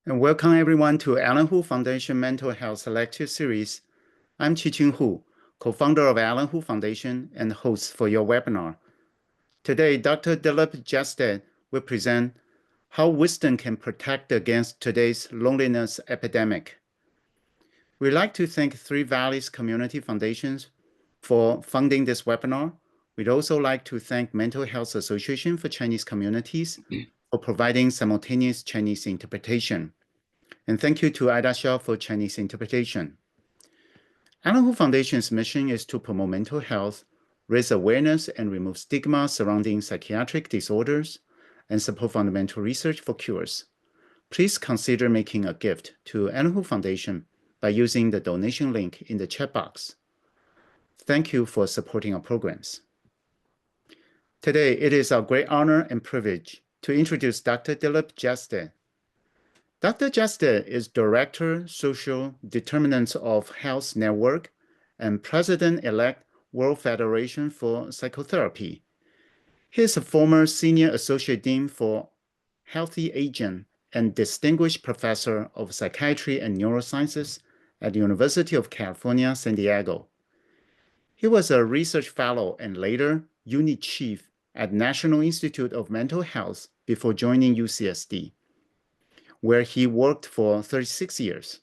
And welcome everyone to Alan Hu Foundation Mental Health Lecture Series. I'm Chi-Ching Hu, co-founder of Alan Hu Foundation and host for your webinar. Today, Dr. Dilip Jeste will present how wisdom can protect against today's loneliness epidemic. We'd like to thank Three Valleys Community Foundations for funding this webinar. We'd also like to thank Mental Health Association for Chinese Communities for providing simultaneous Chinese interpretation. And thank you to Ida Xiao for Chinese interpretation. Alan Hu Foundation's mission is to promote mental health, raise awareness, and remove stigma surrounding psychiatric disorders, and support fundamental research for cures. Please consider making a gift to Alan Hu Foundation by using the donation link in the chat box. Thank you for supporting our programs. Today, it is our great honor and privilege to introduce Dr. Dilip Jeste. Dr. Jeste is Director, Social Determinants of Health Network and President-elect World Federation for Psychotherapy. He is a former Senior Associate Dean for Healthy Aging and Distinguished Professor of Psychiatry and Neurosciences at the University of California, San Diego. He was a research fellow and later unit chief at National Institute of Mental Health before joining UCSD, where he worked for 36 years.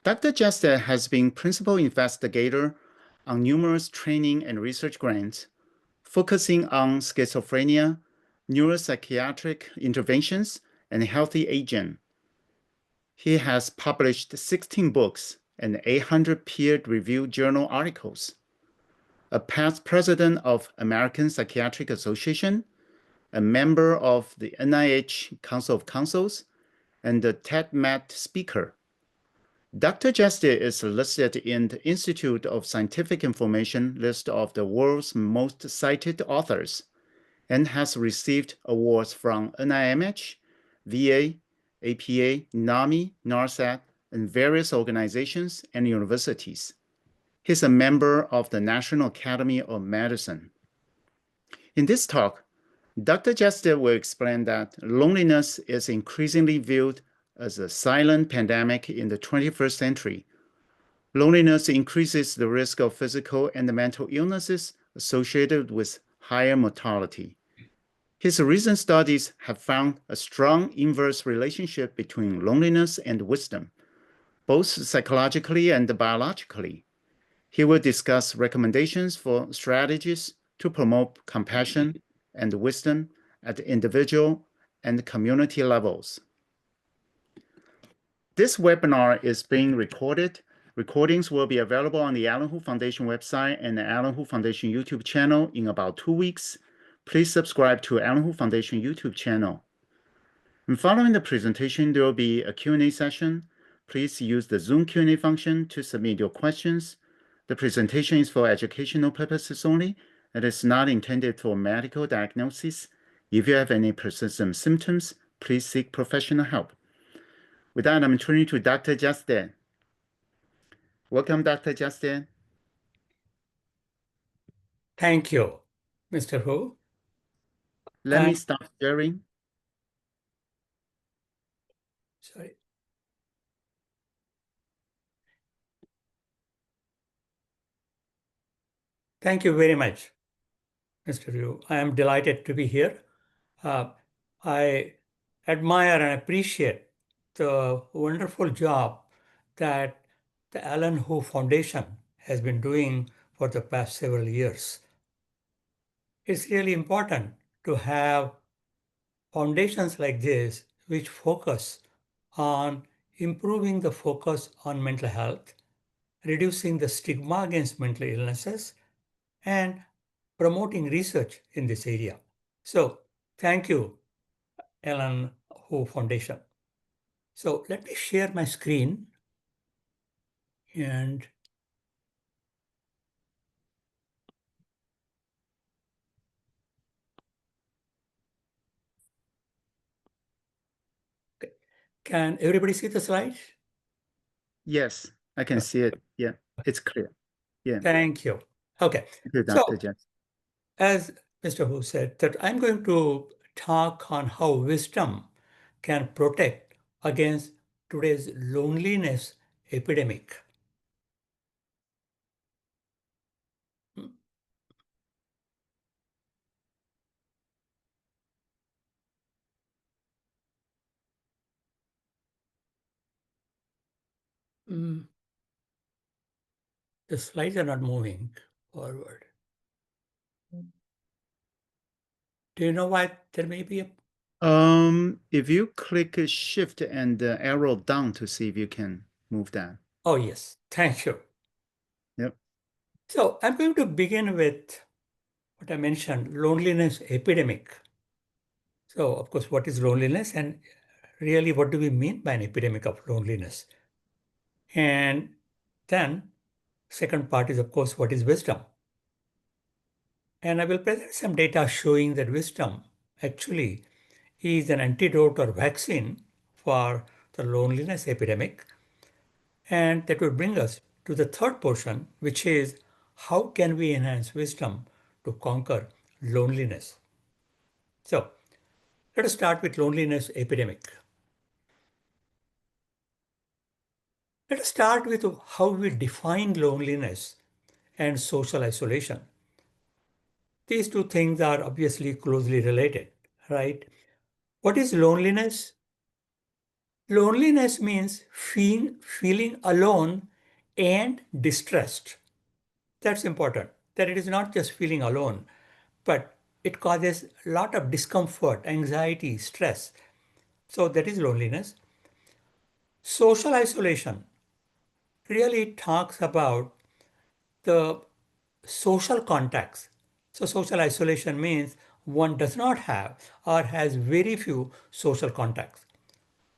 Dr. Jeste has been principal investigator on numerous training and research grants, focusing on schizophrenia, neuropsychiatric interventions, and healthy aging. He has published 16 books and 800 peer-reviewed journal articles, a past president of American Psychiatric Association, a member of the NIH Council of Councils, and a TED-Med speaker. Dr. Jeste is listed in the Institute of Scientific Information list of the world's most cited authors and has received awards from NIMH, VA, APA, NAMI, NARSAT, and various organizations and universities. He's a member of the National Academy of Medicine. In this talk, Dr. Jeste will explain that loneliness is increasingly viewed as a silent pandemic in the 21st century. Loneliness increases the risk of physical and mental illnesses associated with higher mortality. His recent studies have found a strong inverse relationship between loneliness and wisdom, both psychologically and biologically. He will discuss recommendations for strategies to promote compassion and wisdom at the individual and community levels. This webinar is being recorded. Recordings will be available on the Alan Hu Foundation website and the Alan Hu Foundation YouTube channel in about 2 weeks. Please subscribe to Alan Hu Foundation YouTube channel. And following the presentation, there will be a Q&A session. Please use the Zoom Q&A function to submit your questions. The presentation is for educational purposes only. It is not intended for medical diagnosis. If you have any persistent symptoms, please seek professional help. With that, I'm turning to Dr. Jeste. Welcome, Dr. Jeste. Thank you, Mr. Hu. Let me start sharing. Sorry. Thank you very much, Mr. Hu. I am delighted to be here. I admire and appreciate the wonderful job that the Alan Hu Foundation has been doing for the past several years. It's really important to have foundations like this which focus on improving the focus on mental health, reducing the stigma against mental illnesses, and promoting research in this area. So thank you, Alan Hu Foundation. So let me share my screen and can everybody see the slide? Yes, I can see it. Yeah, it's clear. Yeah. Thank you. Okay. Thank you, Dr. Jeste. As Mr. Hu said, that I'm going to talk on how wisdom can protect against today's loneliness epidemic. Mm, the slides are not moving forward. Do you know why there may be a... If you click Shift and arrow down to see if you can move that. Oh, yes. Thank you. Yep. So I'm going to begin with what I mentioned, loneliness epidemic. So, of course, what is loneliness, and really what do we mean by an epidemic of loneliness? And then second part is, of course, what is wisdom? And I will present some data showing that wisdom actually is an antidote or vaccine for the loneliness epidemic. And that will bring us to the third portion, which is how can we enhance wisdom to conquer loneliness? So let us start with loneliness epidemic. Let us start with how we define loneliness and social isolation. These two things are obviously closely related, right? What is loneliness? Loneliness means feeling alone and distressed. That's important, that it is not just feeling alone, but it causes a lot of discomfort, anxiety, stress. So that is loneliness. Social isolation really talks about the social contacts. So social isolation means one does not have or has very few social contacts.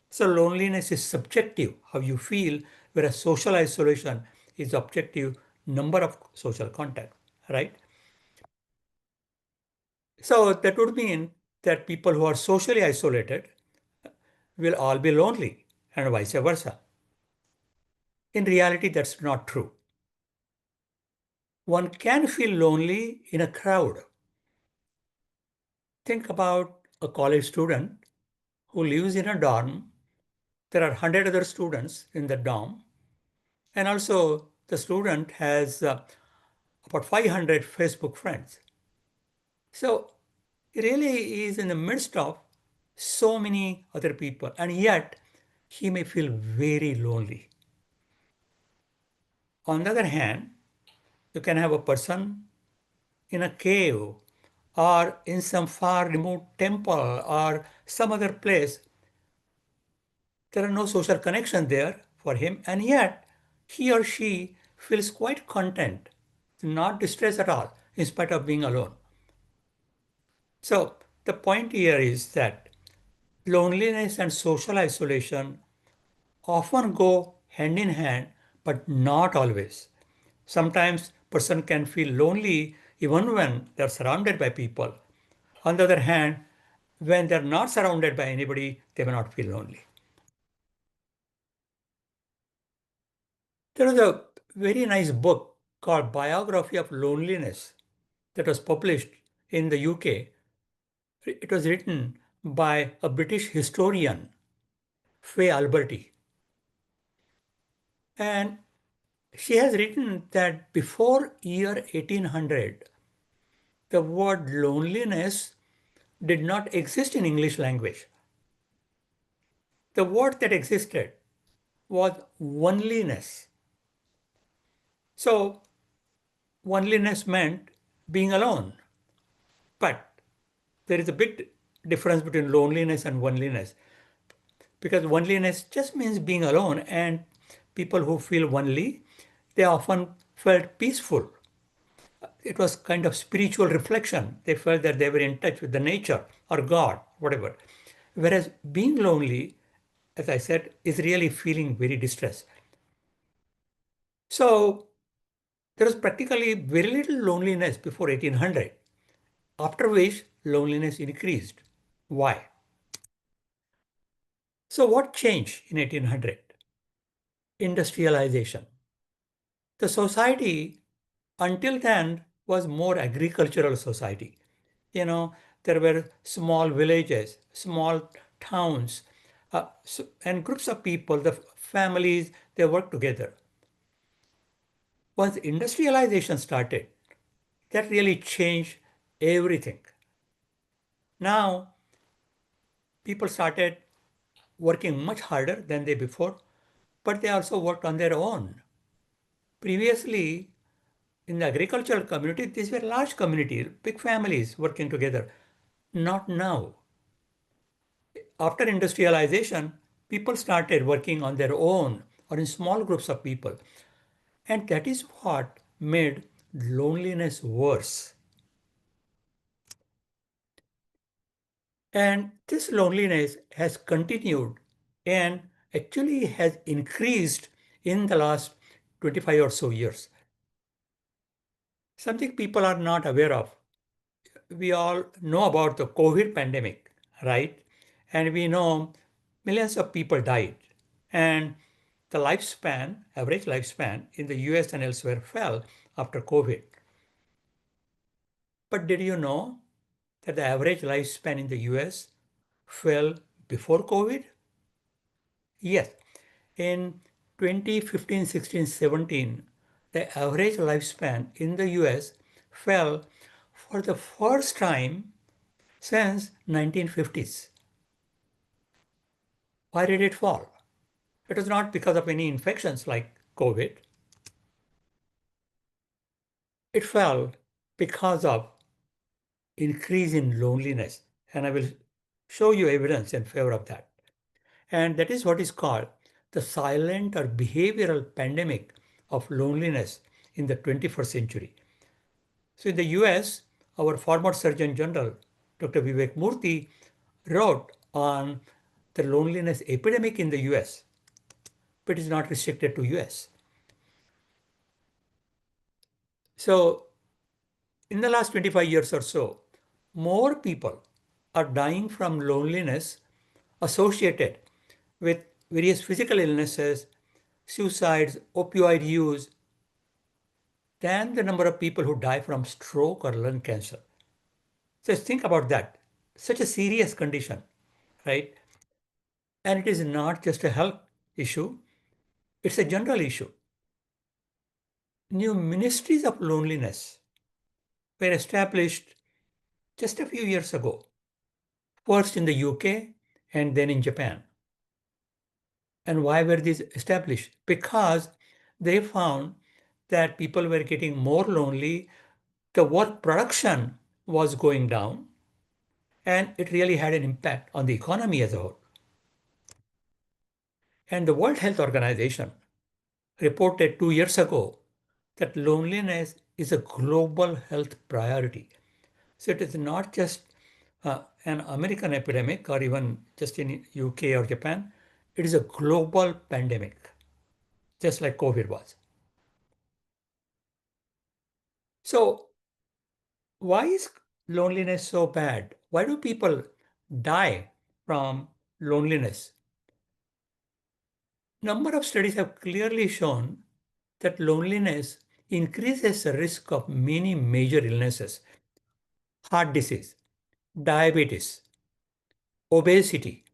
So loneliness is subjective, how you feel, whereas social isolation is objective, number of social contacts, right? So that would mean that people who are socially isolated will all be lonely and vice versa. In reality, that's not true. One can feel lonely in a crowd. Think about a college student who lives in a dorm. There are 100 other students in the dorm, and also the student has about 500 Facebook friends. So he really is in the midst of so many other people, and yet he may feel very lonely. On the other hand, you can have a person in a cave or in some far remote temple or some other place. There are no social connection there for him, and yet he or she feels quite content, not distressed at all, in spite of being alone. So the point here is that loneliness and social isolation often go hand in hand, but not always. Sometimes person can feel lonely even when they're surrounded by people. On the other hand, when they're not surrounded by anybody, they may not feel lonely. There was a very nice book called Biography of Loneliness that was published in the UK. It was written by a British historian, Faye Alberti. And she has written that before year 1800, the word loneliness did not exist in English language. The word that existed was oneliness. So oneliness meant being alone. But there is a big difference between loneliness and oneliness, because loneliness just means being alone, and people who feel lonely, they often felt peaceful. It was kind of spiritual reflection. They felt that they were in touch with the nature or God, whatever. Whereas being lonely, as I said, is really feeling very distressed. So there was practically very little loneliness before 1800, after which loneliness increased. Why? So what changed in 1800? Industrialization. The society until then was more agricultural society. You know, there were small villages, small towns, And groups of people, the families, they work together. Once industrialization started, that really changed everything. Now, people started working much harder than they before, but they also worked on their own. Previously, in the agricultural community, these were large communities, big families working together. Not now. After industrialization, people started working on their own or in small groups of people. And that is what made loneliness worse. And this loneliness has continued and actually has increased in the last 25 or so years. Something people are not aware of. We all know about the COVID pandemic, right? And we know millions of people died. And the lifespan, average lifespan in the US and elsewhere fell after COVID. But did you know that the average lifespan in the US fell before COVID? Yes. In 2015, 16, 17, the average lifespan in the US fell for the first time since 1950s. Why did it fall? It was not because of any infections like COVID. It fell because of increase in loneliness. And I will show you evidence in favor of that. And that is what is called the silent or behavioral pandemic of loneliness in the 21st century. So in the US, our former Surgeon General, Dr. Vivek Murthy, wrote on the loneliness epidemic in the US, but it is not restricted to US. So in the last 25 years or so, more people are dying from loneliness associated with various physical illnesses, suicides, opioid use, than the number of people who die from stroke or lung cancer. Just think about that. Such a serious condition, right? And it is not just a health issue, it's a general issue. New ministries of loneliness were established just a few years ago, first in the UK and then in Japan. And why were these established? Because they found that people were getting more lonely, the work production was going down, and it really had an impact on the economy as a whole. And the World Health Organization reported 2 years ago that loneliness is a global health priority. So it is not just an American epidemic or even just in UK or Japan. It is a global pandemic, just like COVID was. So why is loneliness so bad? Why do people die from loneliness? Number of studies have clearly shown that loneliness increases the risk of many major illnesses: heart disease, diabetes, obesity,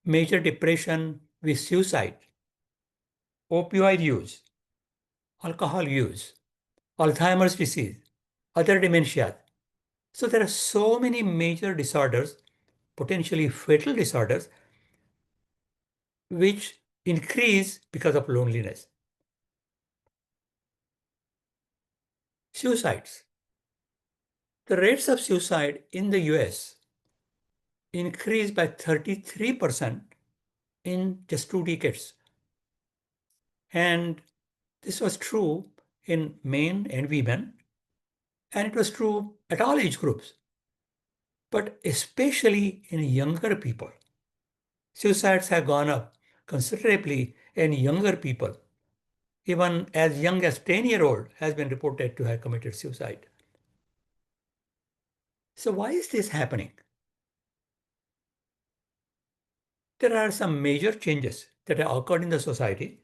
major depression with suicide, opioid use, alcohol use, Alzheimer's disease, other dementia. So there are so many major disorders, potentially fatal disorders, which increase because of loneliness. Suicides. The rates of suicide in the US increased by 33% in just 2 decades. And this was true in men and women, and it was true at all age groups, but especially in younger people. Suicides have gone up considerably in younger people. Even as young as 10-year-old has been reported to have committed suicide. So why is this happening? There are some major changes that have occurred in the society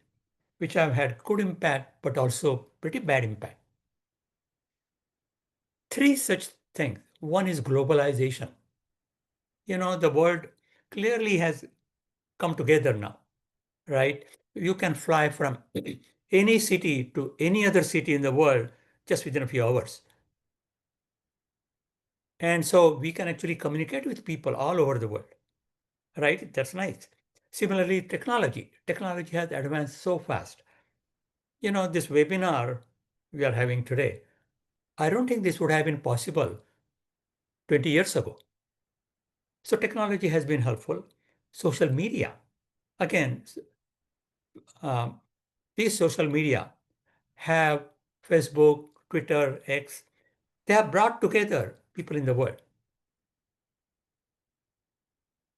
which have had good impact but also pretty bad impact. Three such things. One is globalization. The world clearly has come together now, right? You can fly from any city to any other city in the world just within a few hours. And so we can actually communicate with people all over the world, right? That's nice. Similarly, technology. Technology has advanced so fast. This webinar we are having today, I don't think this would have been possible 20 years ago. So technology has been helpful. Social media, again, um, these social media have Facebook, Twitter, X, they have brought together people in the world.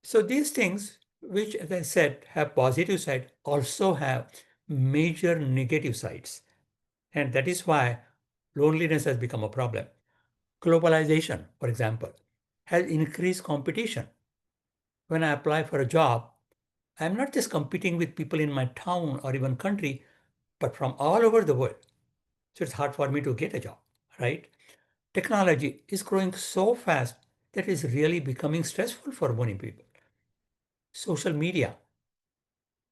So these things, which as I said, have positive side, also have major negative sides. And that is why loneliness has become a problem. Globalization, for example, has increased competition. When I apply for a job, I'm not just competing with people in my town or even country, but from all over the world. So it's hard for me to get a job, right? Technology is growing so fast that it's really becoming stressful for many people. Social media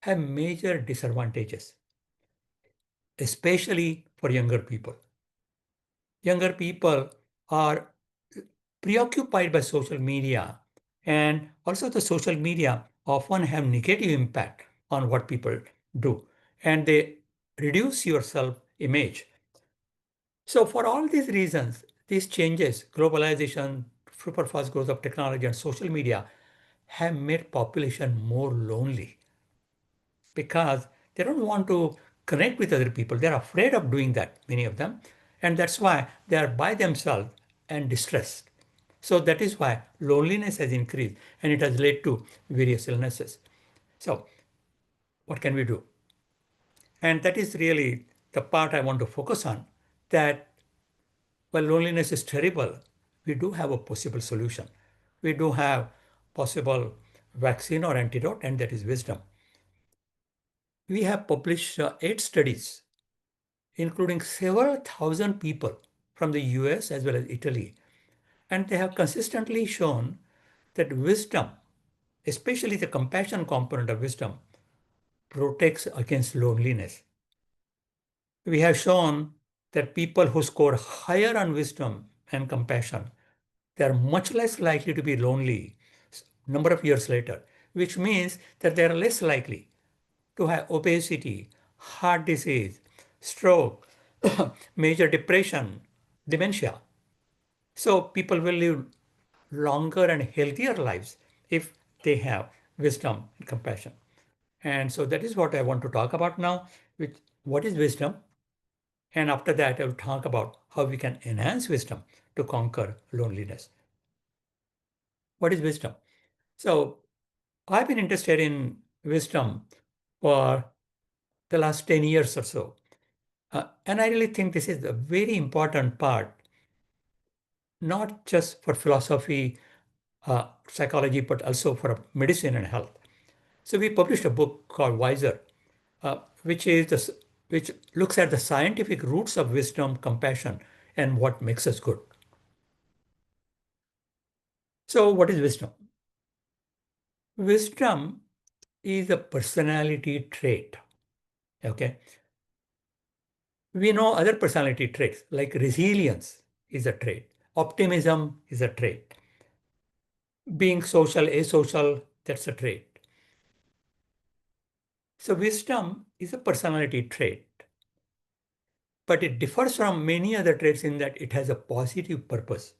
have major disadvantages, especially for younger people. Younger people are preoccupied by social media, and also the social media often have negative impact on what people do, and they reduce your self-image. So for all these reasons, these changes, globalization, super fast growth of technology and social media have made population more lonely because they don't want to connect with other people. They're afraid of doing that, many of them. And that's why they are by themselves and distressed. So that is why loneliness has increased and it has led to various illnesses. So what can we do? And that is really the part I want to focus on, that while loneliness is terrible, we do have a possible solution. We do have possible vaccine or antidote, and that is wisdom. We have published 8 studies, including several thousand people from the US as well as Italy. And they have consistently shown that wisdom, especially the compassion component of wisdom, protects against loneliness. We have shown that people who score higher on wisdom and compassion, they are much less likely to be lonely number of years later, which means that they are less likely to have obesity, heart disease, stroke, major depression, dementia. So people will live longer and healthier lives if they have wisdom and compassion. And so that is what I want to talk about now, which what is wisdom? And after that, I will talk about how we can enhance wisdom to conquer loneliness. What is wisdom? So I've been interested in wisdom for the last 10 years or so. And I really think this is a very important part, not just for philosophy, psychology, but also for medicine and health. So we published a book called Wiser, which looks at the scientific roots of wisdom, compassion, and what makes us good. So what is wisdom? Wisdom is a personality trait. Okay. We know other personality traits like resilience is a trait, optimism is a trait, being social, asocial, that's a trait. So wisdom is a personality trait, but it differs from many other traits in that it has a positive purpose.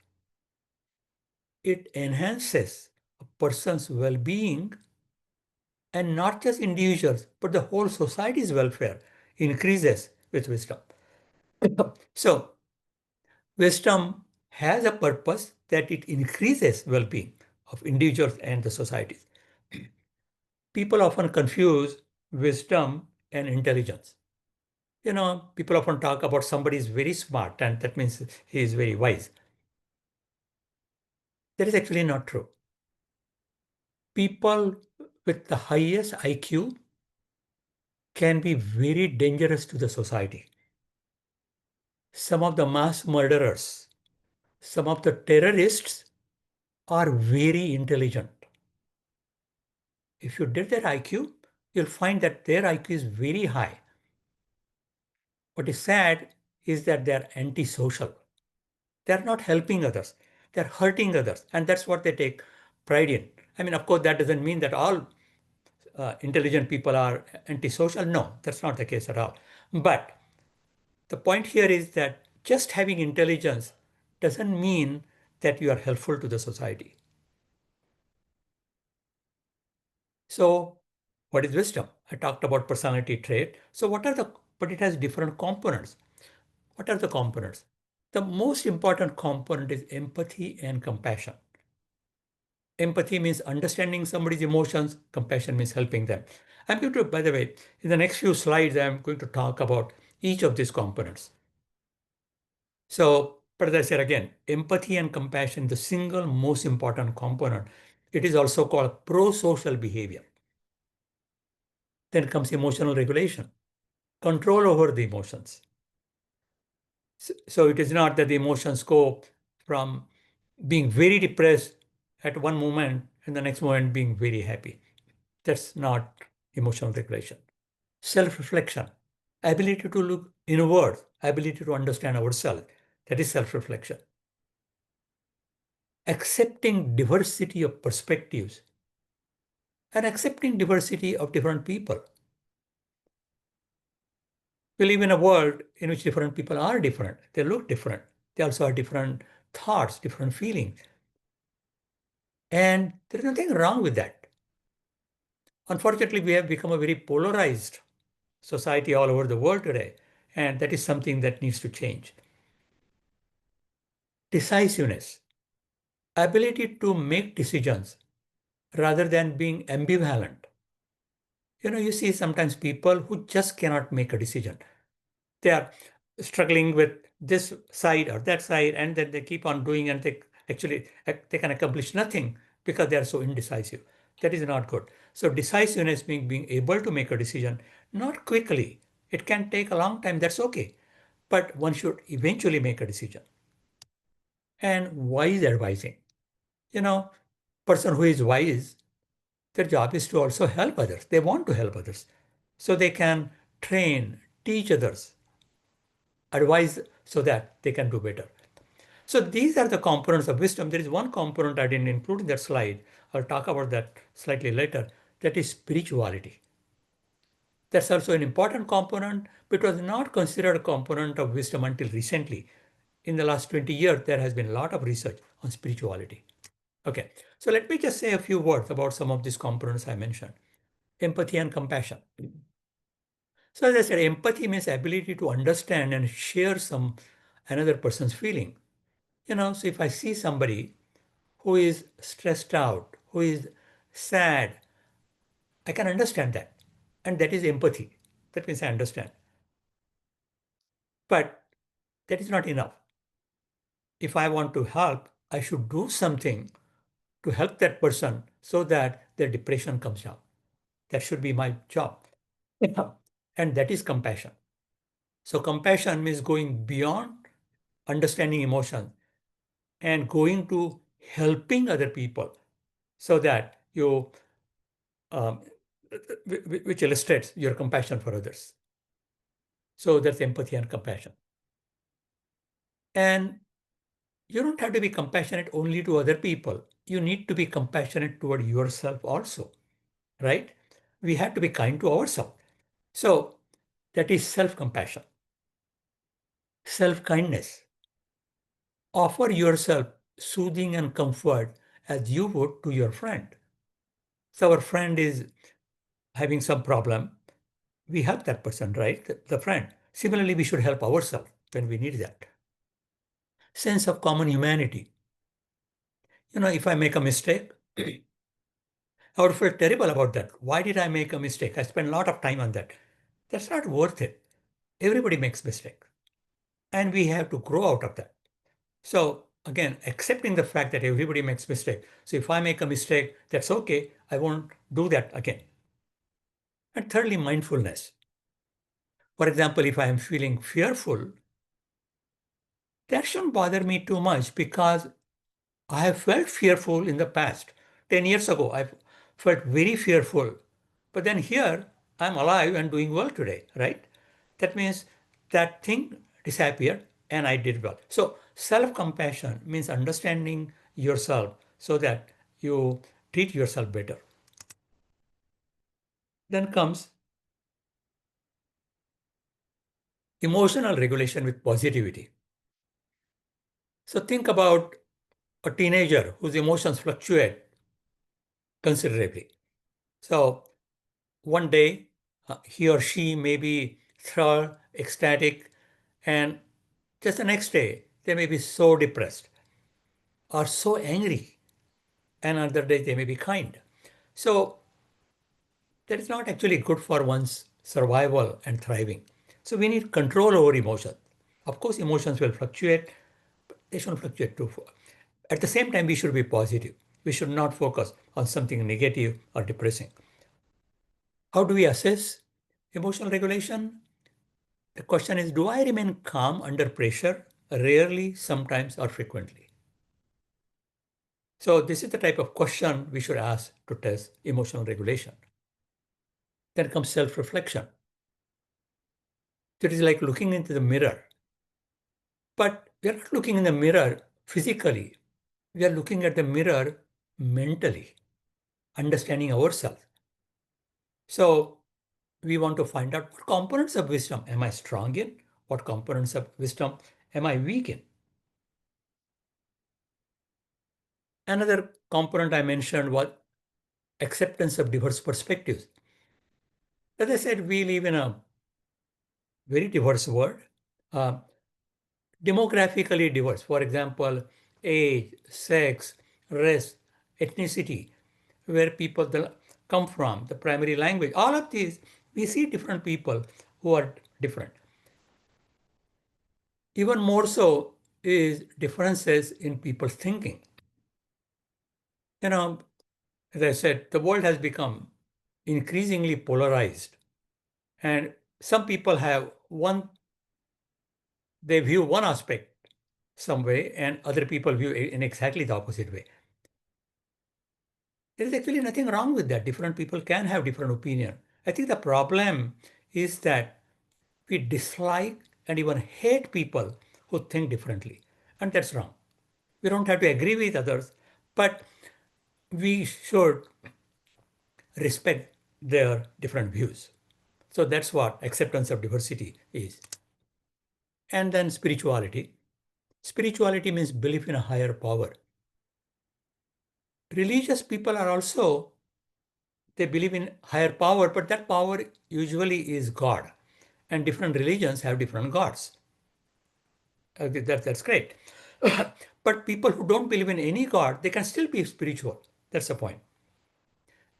It enhances a person's well-being, and not just individuals, but the whole society's welfare increases with wisdom. So wisdom has a purpose that it increases well-being of individuals and the societies. People often confuse wisdom and intelligence. People often talk about somebody is very smart and that means he is very wise. That is actually not true. People with the highest IQ can be very dangerous to the society. Some of the mass murderers, some of the terrorists are very intelligent. if you did their IQ, you'll find that their IQ is very high. What is sad is that they're antisocial. They're not helping others. They're hurting others. And that's what they take pride in. I mean, of course, that doesn't mean that all intelligent people are antisocial. No, that's not the case at all. But the point here is that just having intelligence doesn't mean that you are helpful to the society. So what is wisdom? I talked about personality trait. So but it has different components. What are the components? The most important component is empathy and compassion. Empathy means understanding somebody's emotions. Compassion means helping them. I'm going to, by the way, in the next few slides, I'm going to talk about each of these components. So, but as I said again, empathy and compassion, the single most important component. It is also called pro-social behavior. Then comes emotional regulation, control over the emotions. So it is not that the emotions go from being very depressed at one moment and the next moment being very happy. That's not emotional regulation. Self-reflection, ability to look inward, ability to understand ourselves. That is self-reflection. Accepting diversity of perspectives and accepting diversity of different people. We live in a world in which different people are different. They look different. They also have different thoughts, different feelings. And there's nothing wrong with that. Unfortunately, we have become a very polarized society all over the world today. And that is something that needs to change. Decisiveness, ability to make decisions rather than being ambivalent. You see sometimes people who just cannot make a decision. They are struggling with this side or that side, and then they keep on doing, and they can accomplish nothing because they are so indecisive. That is not good. So decisiveness means being able to make a decision, not quickly. It can take a long time, that's okay. But one should eventually make a decision. And wise advising. Person who is wise, their job is to also help others. They want to help others. So they can train, teach others, advise so that they can do better. So these are the components of wisdom. There is one component I didn't include in that slide. I'll talk about that slightly later. That is spirituality. That's also an important component, but it was not considered a component of wisdom until recently. In the last 20 years, there has been a lot of research on spirituality. Okay, so let me just say a few words about some of these components I mentioned. Empathy and compassion. So as I said, empathy means ability to understand and share another person's feeling. So if I see somebody who is stressed out, who is sad, I can understand that. And that is empathy. That means I understand. But that is not enough. If I want to help, I should do something to help that person so that their depression comes down. That should be my job. And that is compassion. So compassion means going beyond understanding emotion and going to helping other people so that um, which illustrates your compassion for others. So that's empathy and compassion. And you don't have to be compassionate only to other people. You need to be compassionate toward yourself also, right? We have to be kind to ourselves. So that is self-compassion. Self-kindness. Offer yourself soothing and comfort as you would to your friend. So our friend is having some problem. We help that person, right? The friend. Similarly, we should help ourselves when we need that. Sense of common humanity. If I make a mistake, I would feel terrible about that. Why did I make a mistake? I spent a lot of time on that. That's not worth it. Everybody makes mistakes. And we have to grow out of that. So again, accepting the fact that everybody makes mistakes. So if I make a mistake, that's okay. I won't do that again. And thirdly, mindfulness. For example, if I am feeling fearful, that shouldn't bother me too much because I have felt fearful in the past. 10 years ago, I felt very fearful. But then here, I'm alive and doing well today, right? That means that thing disappeared and I did well. So self-compassion means understanding yourself so that you treat yourself better. Then comes emotional regulation with positivity. So think about a teenager whose emotions fluctuate considerably. So one day, he or she may be thrilled, ecstatic, and just the next day, they may be so depressed or so angry, and another day they may be kind. So that is not actually good for one's survival and thriving. So we need control over emotions. Of course, emotions will fluctuate, but they shouldn't fluctuate too far. At the same time, we should be positive. We should not focus on something negative or depressing. How do we assess emotional regulation? The question is, do I remain calm under pressure? Rarely, sometimes, or frequently. So this is the type of question we should ask to test emotional regulation. Then comes self-reflection. It is like looking into the mirror. But we are not looking in the mirror physically. We are looking at the mirror mentally, understanding ourselves. So we want to find out what components of wisdom am I strong in? What components of wisdom am I weak in? Another component I mentioned was acceptance of diverse perspectives. As I said, we live in a very diverse world, uh, demographically diverse. For example, age, sex, race, ethnicity, where people come from, the primary language, all of these, we see different people who are different. Even more so is differences in people's thinking. As I said, the world has become increasingly polarized. And some people have they view one aspect some way, and other people view it in exactly the opposite way. There is actually nothing wrong with that. Different people can have different opinion. I think the problem is that we dislike and even hate people who think differently. And that's wrong. We don't have to agree with others, but we should respect their different views. So that's what acceptance of diversity is. And then spirituality. Spirituality means belief in a higher power. Religious people are also, they believe in higher power, but that power usually is God. And different religions have different gods. That's great. But people who don't believe in any God, they can still be spiritual. That's the point.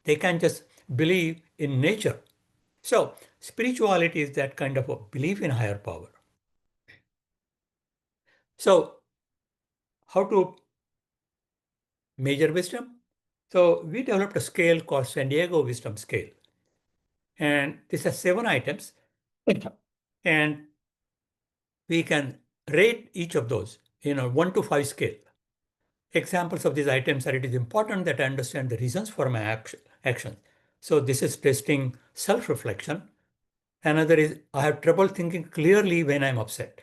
They can just believe in nature. So spirituality is that kind of a belief in higher power. So how to measure wisdom? So we developed a scale called San Diego Wisdom Scale. And this has 7 items. And we can rate each of those in a 1 to 5 scale. Examples of these items are: it is important that I understand the reasons for my action. So this is testing self-reflection. Another is I have trouble thinking clearly when I'm upset.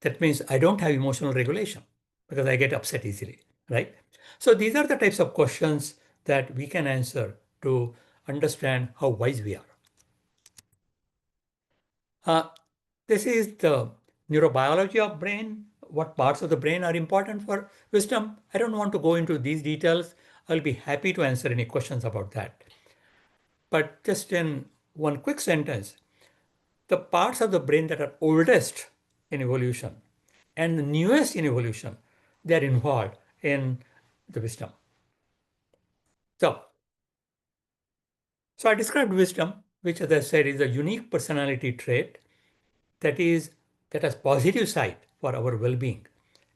That means I don't have emotional regulation because I get upset easily, right? So these are the types of questions that we can answer to understand how wise we are. This is the neurobiology of brain. What parts of the brain are important for wisdom? I don't want to go into these details. I'll be happy to answer any questions about that. But just in one quick sentence, the parts of the brain that are oldest in evolution and the newest in evolution, they're involved in the wisdom. So I described wisdom, which, as I said, is a unique personality trait that has positive side for our well-being.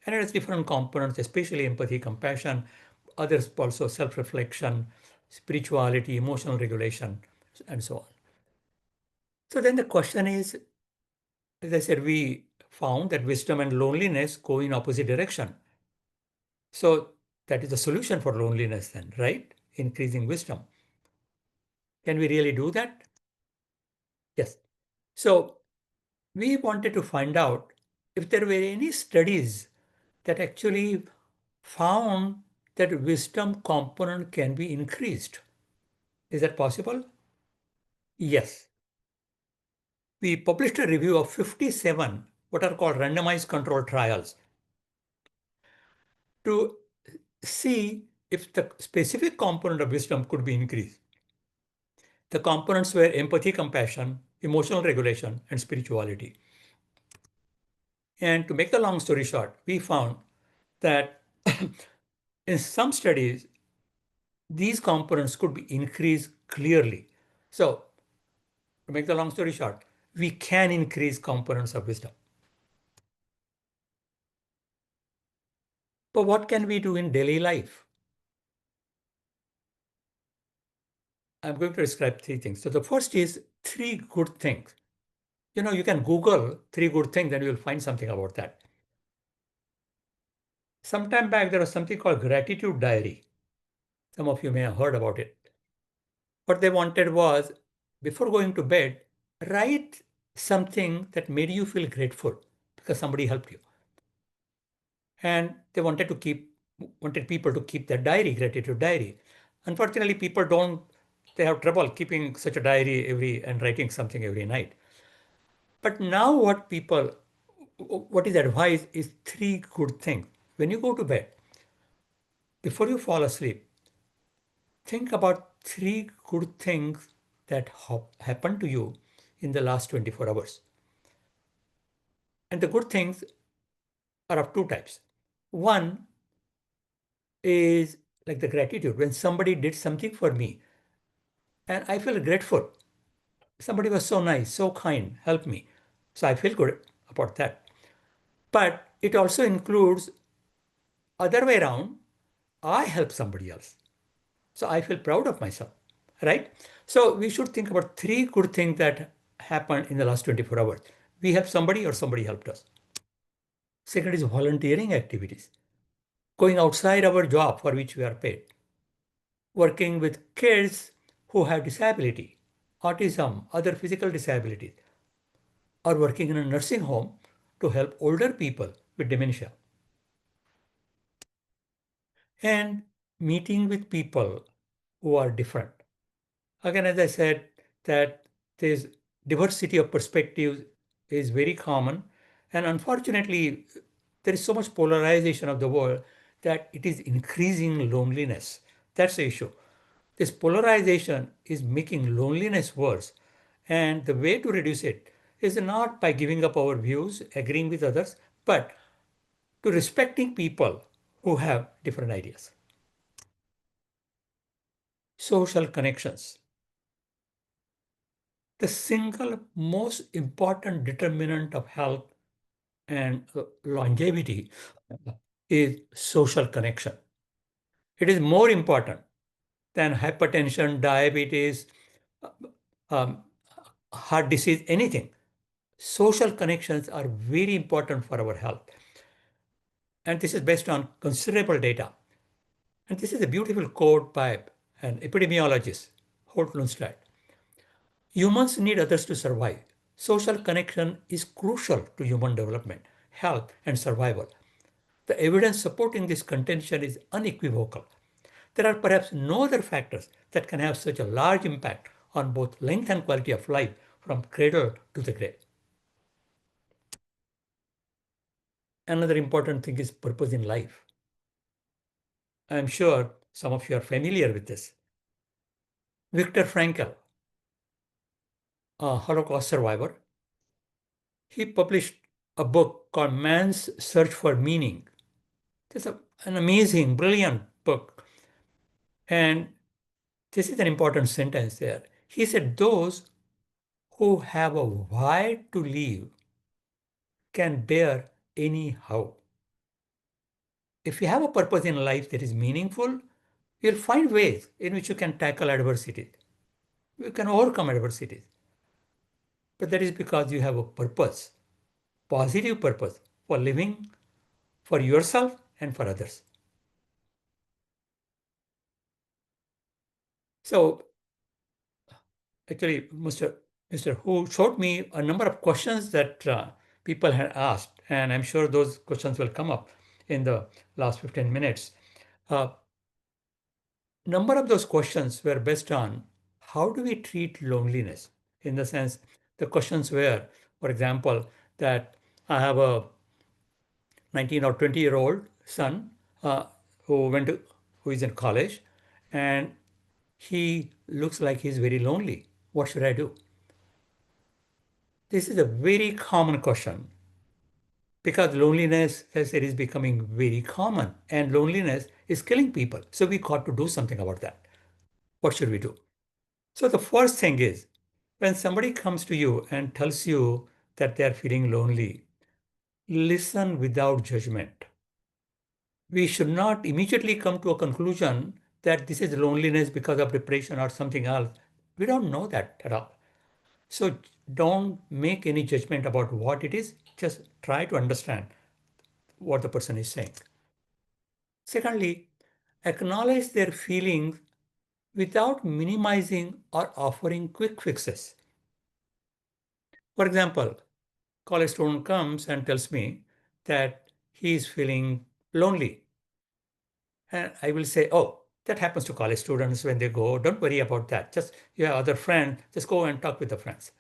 And it has different components, especially empathy, compassion, others also self-reflection, spirituality, emotional regulation, and so on. So then the question is, as I said, we found that wisdom and loneliness go in opposite direction. So that is the solution for loneliness then, right? Increasing wisdom. Can we really do that? Yes. So we wanted to find out if there were any studies that actually found that wisdom component can be increased. Is that possible? Yes. We published a review of 57 what are called randomized control trials to see if the specific component of wisdom could be increased. The components were empathy, compassion, emotional regulation, and spirituality. And to make the long story short, we found that in some studies, these components could be increased clearly. So, to make the long story short, we can increase components of wisdom. But what can we do in daily life? I'm going to describe three things. So the first is three good things. You can Google three good things and you'll find something about that. Sometime back, there was something called gratitude diary. Some of you may have heard about it. What they wanted was, before going to bed, write something that made you feel grateful because somebody helped you. And they wanted people to keep that diary, gratitude diary. Unfortunately, they have trouble keeping such a diary and writing something every night. But now what is advised is three good things. When you go to bed, before you fall asleep, think about three good things that happened to you in the last 24 hours. And the good things are of two types. One is like the gratitude, when somebody did something for me and I feel grateful. Somebody was so nice, so kind, helped me. So I feel good about that. But it also includes other way around, I help somebody else. So I feel proud of myself, right? So we should think about three good things that happened in the last 24 hours. We helped somebody or somebody helped us. Second is volunteering activities, going outside our job for which we are paid, working with kids who have disability, autism, other physical disabilities, or working in a nursing home to help older people with dementia. And meeting with people who are different. Again, as I said, that this diversity of perspectives is very common. And unfortunately, there is so much polarization of the world that it is increasing loneliness. That's the issue. This polarization is making loneliness worse. And the way to reduce it is not by giving up our views, agreeing with others, but to respecting people who have different ideas. Social connections. The single most important determinant of health and longevity is social connection. It is more important than hypertension, diabetes, um, heart disease, anything. Social connections are very important for our health. And this is based on considerable data. And this is a beautiful quote by an epidemiologist, Holt Lundstedt. Humans need others to survive. Social connection is crucial to human development, health, and survival. The evidence supporting this contention is unequivocal. There are perhaps no other factors that can have such a large impact on both length and quality of life from cradle to the grave. Another important thing is purpose in life. I'm sure some of you are familiar with this. Viktor Frankl, a Holocaust survivor, he published a book called Man's Search for Meaning. It's an amazing, brilliant book. And this is an important sentence there. He said, those who have a why to live can bear anyhow. If you have a purpose in life that is meaningful, you'll find ways in which you can tackle adversity. You can overcome adversities. But that is because you have a purpose, positive purpose for living for yourself and for others. So actually, Mr. Hu showed me a number of questions that people had asked, and I'm sure those questions will come up in the last 15 minutes. Uh, Number of those questions were based on how do we treat loneliness? In the sense, the questions were, for example, that I have a 19 or 20-year-old son uh, who is in college, and he looks like he's very lonely. What should I do? This is a very common question because loneliness, as I said, is becoming very common, and loneliness is killing people. So we got to do something about that. What should we do? So the first thing is when somebody comes to you and tells you that they're feeling lonely, listen without judgment. We should not immediately come to a conclusion that this is loneliness because of depression or something else. We don't know that at all. So don't make any judgment about what it is. Just try to understand what the person is saying. Secondly, acknowledge their feelings without minimizing or offering quick fixes. For example, college student comes and tells me that he is feeling lonely. And I will say, oh, that happens to college students when they go. Don't worry about that. Just you have other friends, just go and talk with the friends.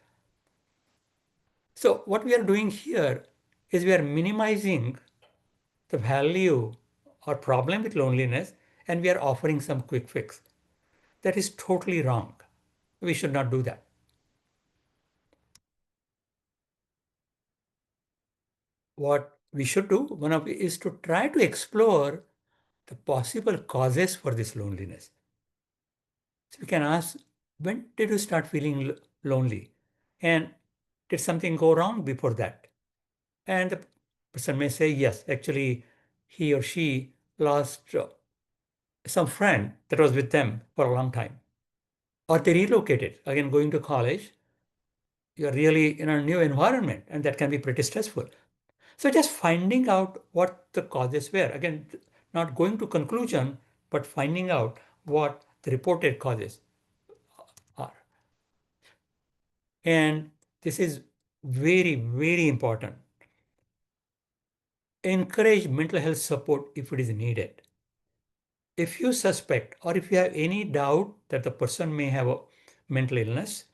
So what we are doing here is we are minimizing the value or problem with loneliness, and we are offering some quick fix. That is totally wrong. We should not do that. What we should do, one of is to try to explore the possible causes for this loneliness. So we can ask, when did you start feeling lonely? And did something go wrong before that? And the person may say, yes, actually, he or she lost some friend that was with them for a long time. Or they relocated, again, going to college. You're really in a new environment, and that can be pretty stressful. So just finding out what the causes were, again, not going to conclusion, but finding out what the reported causes are. And this is very, very important. Encourage mental health support if it is needed. If you suspect or if you have any doubt that the person may have a mental illness,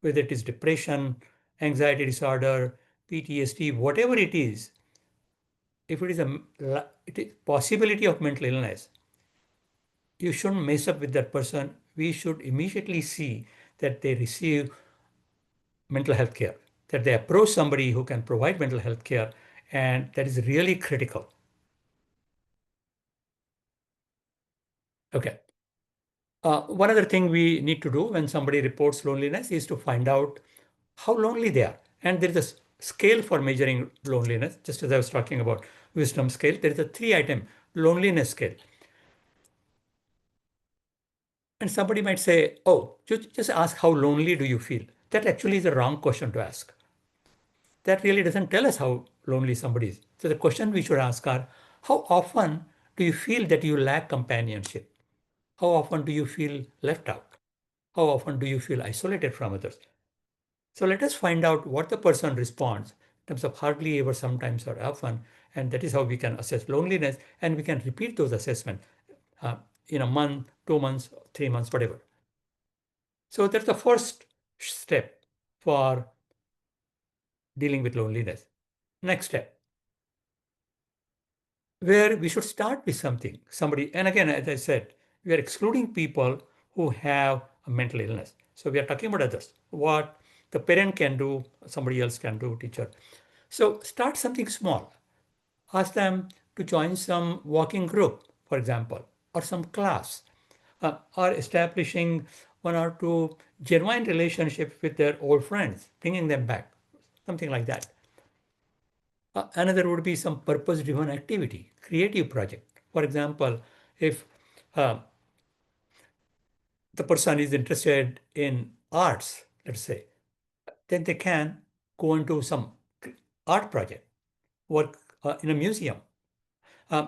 whether it is depression, anxiety disorder, PTSD, whatever it is, if it is a possibility of mental illness, you shouldn't mess up with that person. We should immediately see that they receive mental health care, that they approach somebody who can provide mental health care, and that is really critical. Okay. One other thing we need to do when somebody reports loneliness is to find out how lonely they are. And there is a scale for measuring loneliness. Just as I was talking about wisdom scale, there is a 3-item loneliness scale. And somebody might say, oh, just ask how lonely do you feel? That actually is a wrong question to ask. That really doesn't tell us how lonely somebody is. So the question we should ask are, how often do you feel that you lack companionship? How often do you feel left out? How often do you feel isolated from others? So let us find out what the person responds in terms of hardly ever, sometimes, or often. And that is how we can assess loneliness, and we can repeat those assessments in a month, 2 months, 3 months, whatever. So that's the first step for dealing with loneliness. Next step, where we should start with somebody, and again, as I said, we are excluding people who have a mental illness. So we are talking about others, what the parent can do, somebody else can do, teacher. So start something small. Ask them to join some walking group, for example, or some class, or establishing one or two genuine relationships with their old friends, bringing them back, something like that. Another would be some purpose-driven activity, creative project. For example, if uh, the person is interested in arts, let's say, then they can go into some art project, work in a museum, uh,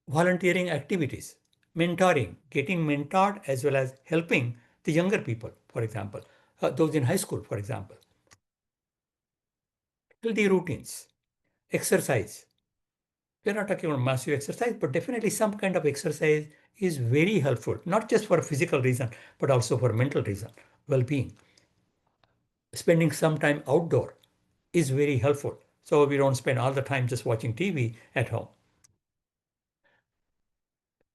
volunteering activities, mentoring, getting mentored as well as helping the younger people, for example. those in high school, for example. Healthy routines, exercise. We're not talking about massive exercise, but definitely some kind of exercise is very helpful, not just for physical reason, but also for mental reason, well-being. Spending some time outdoor is very helpful. So we don't spend all the time just watching TV at home.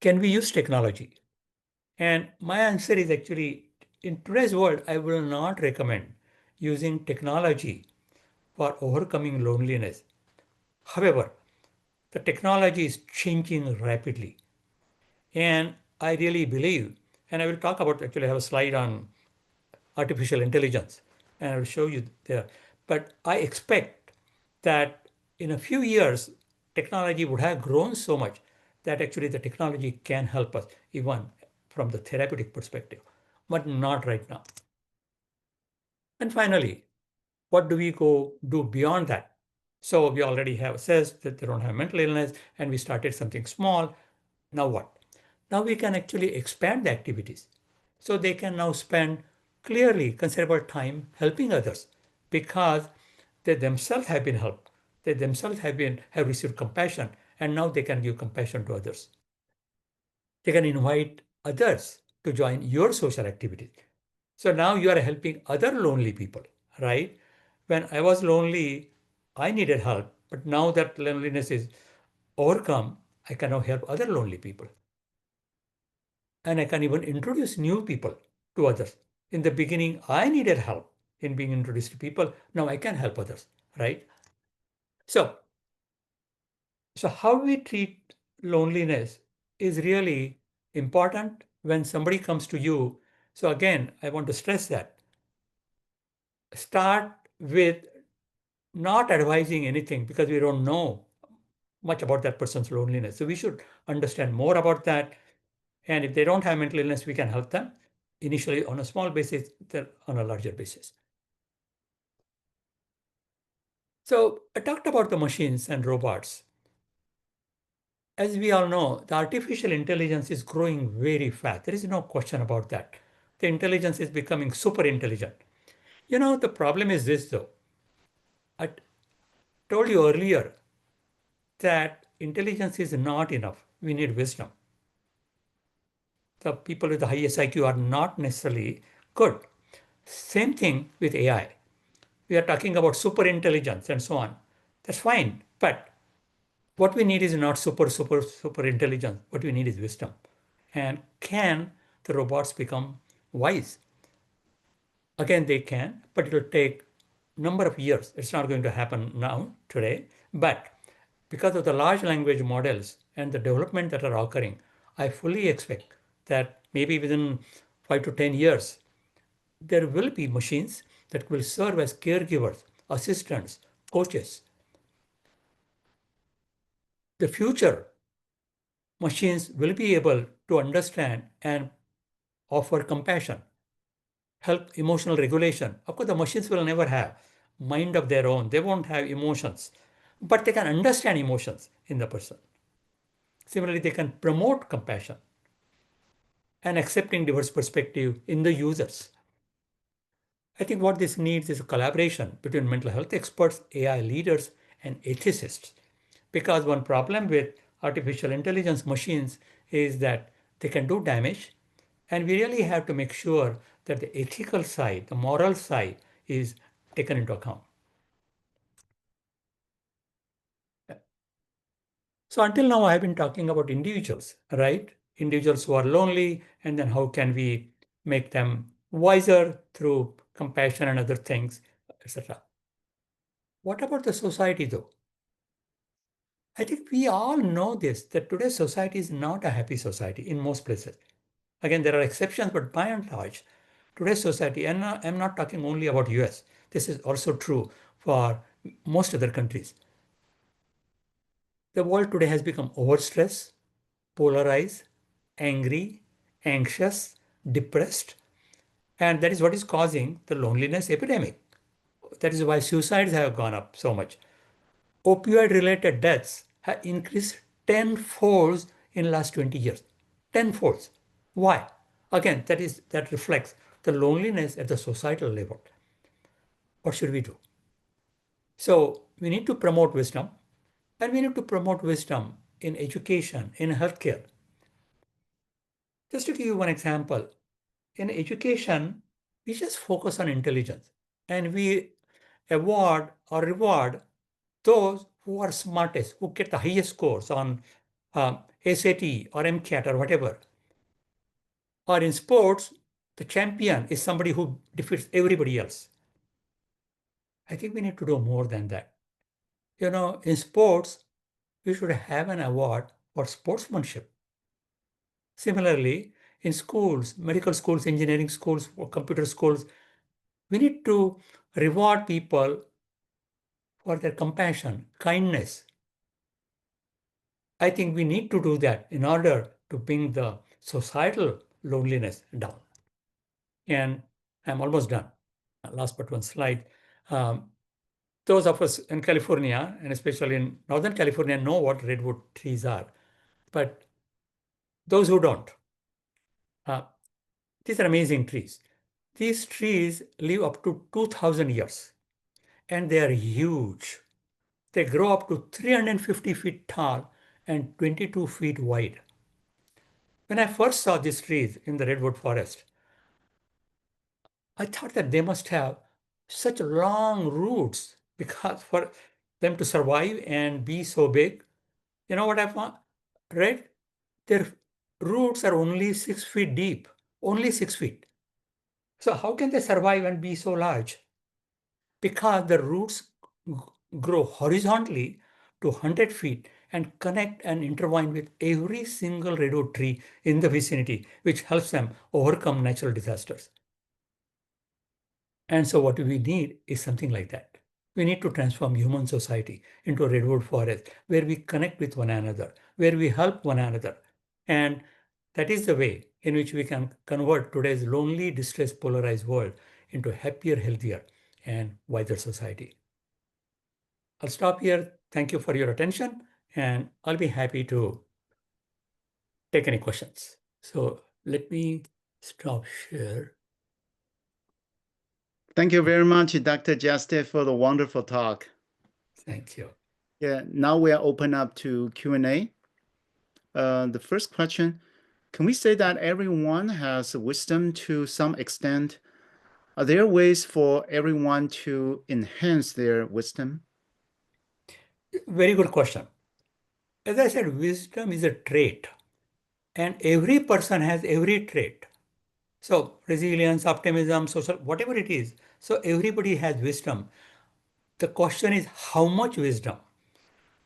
Can we use technology? And my answer is actually, in today's world, I will not recommend using technology for overcoming loneliness. However, the technology is changing rapidly. And I really believe, and I will talk about, actually I have a slide on artificial intelligence, and I will show you there. But I expect that in a few years, technology would have grown so much that actually the technology can help us even from the therapeutic perspective, but not right now. And finally, what do we go do beyond that? So we already have assessed that they don't have mental illness, and we started something small. Now what? Now we can actually expand the activities. So they can now spend clearly considerable time helping others because they themselves have been helped. They themselves have received compassion, and now they can give compassion to others. They can invite others to join your social activities. So now you are helping other lonely people, right? When I was lonely, I needed help, but now that loneliness is overcome, I can now help other lonely people. And I can even introduce new people to others. In the beginning, I needed help in being introduced to people. Now I can help others, right? So, so how we treat loneliness is really important when somebody comes to you. So again, I want to stress that. Start with not advising anything because we don't know much about that person's loneliness. So we should understand more about that. And if they don't have mental illness, we can help them initially on a small basis, then on a larger basis. So I talked about the machines and robots. As we all know, the artificial intelligence is growing very fast. There is no question about that. The intelligence is becoming super intelligent. You know, the problem is this though. I told you earlier that intelligence is not enough. We need wisdom. The people with the highest IQ are not necessarily good. Same thing with AI. We are talking about super intelligence and so on. That's fine. But what we need is not super intelligence. What we need is wisdom. And can the robots become wise? Again, they can, but it will take number of years. It's not going to happen now, today. But because of the large language models and the development that are occurring, I fully expect that maybe within 5 to 10 years, there will be machines that will serve as caregivers, assistants, coaches. The future machines will be able to understand and offer compassion, help emotional regulation. Of course, the machines will never have mind of their own. They won't have emotions, but they can understand emotions in the person. Similarly, they can promote compassion and accepting diverse perspective in the users. I think what this needs is a collaboration between mental health experts, AI leaders, and ethicists. Because one problem with artificial intelligence machines is that they can do damage, and we really have to make sure that the ethical side, the moral side, is taken into account. So until now, I've been talking about individuals, right? Individuals who are lonely, and then how can we make them wiser through compassion and other things, etc. What about the society, though? I think we all know this, that today's society is not a happy society in most places. Again, there are exceptions, but by and large, today's society, and I'm not talking only about US, this is also true for most other countries. The world today has become overstressed, polarized, angry, anxious, depressed, and that is what is causing the loneliness epidemic. That is why suicides have gone up so much. Opioid-related deaths have increased tenfold in the last 20 years. Tenfold. Why? Again, that reflects the loneliness at the societal level. What should we do? So we need to promote wisdom, and we need to promote wisdom in education, in healthcare. Just to give you one example, in education, we just focus on intelligence and we award or reward those who are smartest, who get the highest scores on SAT or MCAT or whatever. Or in sports, the champion is somebody who defeats everybody else. I think we need to do more than that. In sports, we should have an award for sportsmanship. Similarly, in schools, medical schools, engineering schools, or computer schools, we need to reward people for their compassion, kindness. I think we need to do that in order to bring the societal loneliness down. And I'm almost done. Last but one slide. Those of us in California, and especially in Northern California, know what redwood trees are. But those who don't, these are amazing trees. These trees live up to 2,000 years, and they are huge. They grow up to 350 feet tall and 22 feet wide. When I first saw these trees in the redwood forest, I thought that they must have such long roots because for them to survive and be so big, you know what I found? Right? Their roots are only 6 feet deep, only 6 feet. So how can they survive and be so large? Because the roots grow horizontally to 100 feet and connect and intertwine with every single redwood tree in the vicinity, which helps them overcome natural disasters. And so what we need is something like that. We need to transform human society into a redwood forest where we connect with one another, where we help one another. And that is the way in which we can convert today's lonely, distressed, polarized world into a happier, healthier, and wiser society. I'll stop here. Thank you for your attention, and I'll be happy to take any questions. So let me stop here. Thank you very much, Dr. Jeste, for the wonderful talk. Thank you. Yeah, now we are open up to Q&A. The first question, can we say that everyone has wisdom to some extent? Are there ways for everyone to enhance their wisdom? Very good question. As I said, wisdom is a trait, and every person has every trait. So resilience, optimism, social, whatever it is. So everybody has wisdom. The question is how much wisdom?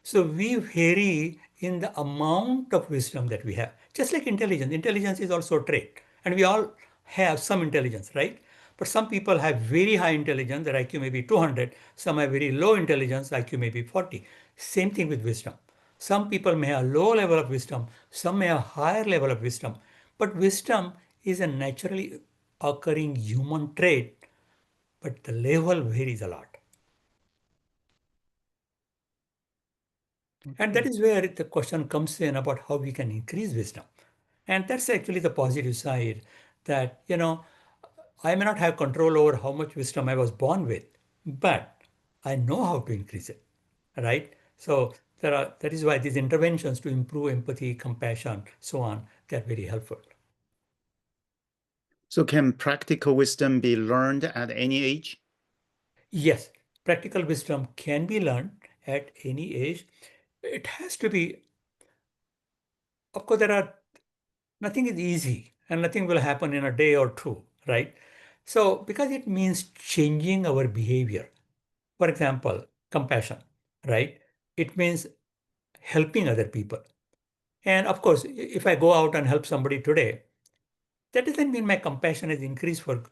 So we vary in the amount of wisdom that we have. Just like intelligence. Intelligence is also a trait. And we all have some intelligence, right? But some people have very high intelligence, their IQ may be 200. Some have very low intelligence, IQ may be 40. Same thing with wisdom. Some people may have low level of wisdom. Some may have higher level of wisdom. But wisdom is a naturally occurring human trait, but the level varies a lot. And that is where the question comes in about how we can increase wisdom. And that's actually the positive side that, I may not have control over how much wisdom I was born with, but I know how to increase it, right? So that is why these interventions to improve empathy, compassion, so on, they're very helpful. So can practical wisdom be learned at any age? Yes, practical wisdom can be learned at any age. It has to be, of course, nothing is easy and nothing will happen in a day or two, right? So, because it means changing our behavior. For example, compassion, right? It means helping other people. And of course, if I go out and help somebody today, that doesn't mean my compassion has increased for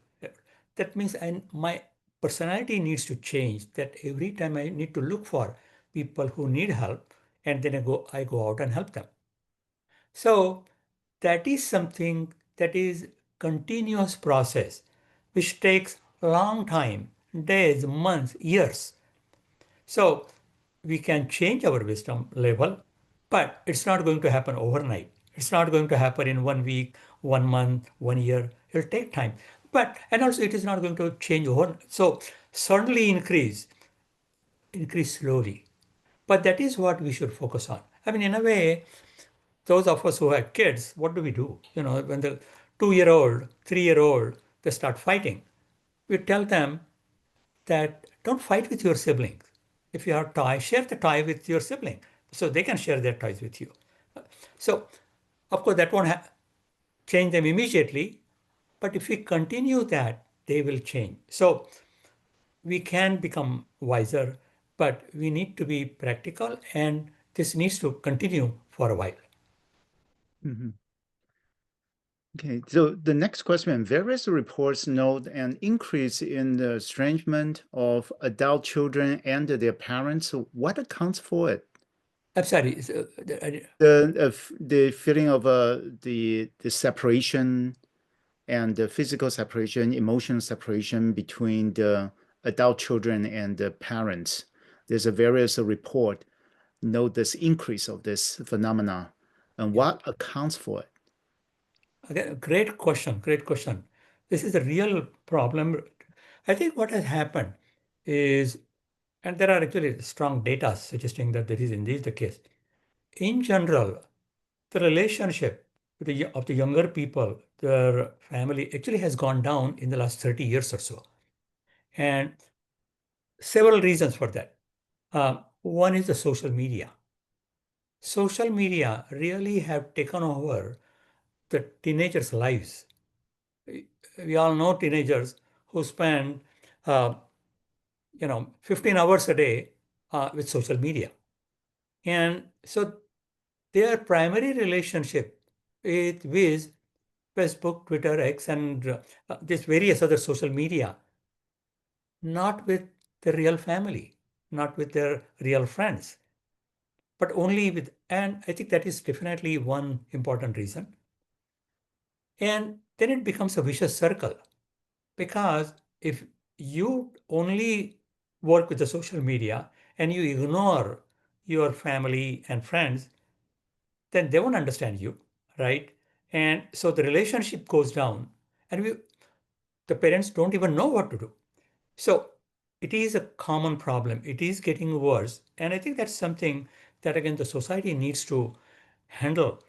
that means my personality needs to change. That every time I need to look for people who need help, and then I go out and help them. So that is something that is continuous process, which takes long time, days, months, years. So we can change our wisdom level, but it's not going to happen overnight. It's not going to happen in 1 week, 1 month, 1 year. It'll take time. And also it is not going to change over. So certainly increase slowly. But that is what we should focus on. I mean, in a way, those of us who have kids, what do we do? When the 2-year-old, 3-year-old, they start fighting, we tell them that don't fight with your siblings. If you have toy, share the toy with your sibling so they can share their toys with you. So, of course, that won't change them immediately, but if we continue that, they will change. So, we can become wiser, but we need to be practical, and this needs to continue for a while. Mhm. Okay, so the next question, various reports note an increase in the estrangement of adult children and their parents. So what accounts for it? I'm sorry. The feeling of the separation and the physical separation, emotional separation between the adult children and the parents. There's a various report note this increase of this phenomena, and what accounts for it? Again, great question. Great question. This is a real problem. I think what has happened is, and there are actually strong data suggesting that this is indeed the case. In general, the relationship of the younger people, their family, actually has gone down in the last 30 years or so. And several reasons for that. One is the social media. Social media really have taken over the teenagers' lives. We all know teenagers who spend, uh, 15 hours a day with social media. And so their primary relationship is with Facebook, Twitter, X, and these various other social media, not with their real family, not with their real friends, but only with, and I think that is definitely one important reason. And then it becomes a vicious circle because if you only work with the social media and you ignore your family and friends, then they won't understand you, right? And so the relationship goes down, and the parents don't even know what to do. So it is a common problem. It is getting worse. And I think that's something that, again, the society needs to handle.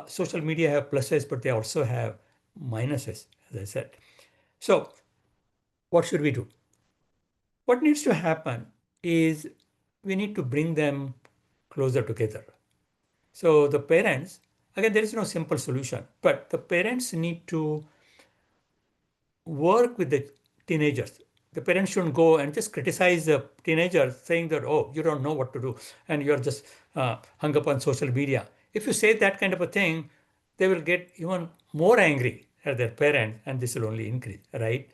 Social media have pluses, but they also have minuses, as I said. So what should we do? What needs to happen is we need to bring them closer together. So the parents, again, there is no simple solution, but the parents need to work with the teenagers. The parents shouldn't go and just criticize the teenagers, saying that, oh, you don't know what to do, and you're just hung up on social media. If you say that kind of a thing, they will get even more angry at their parents, and this will only increase, right?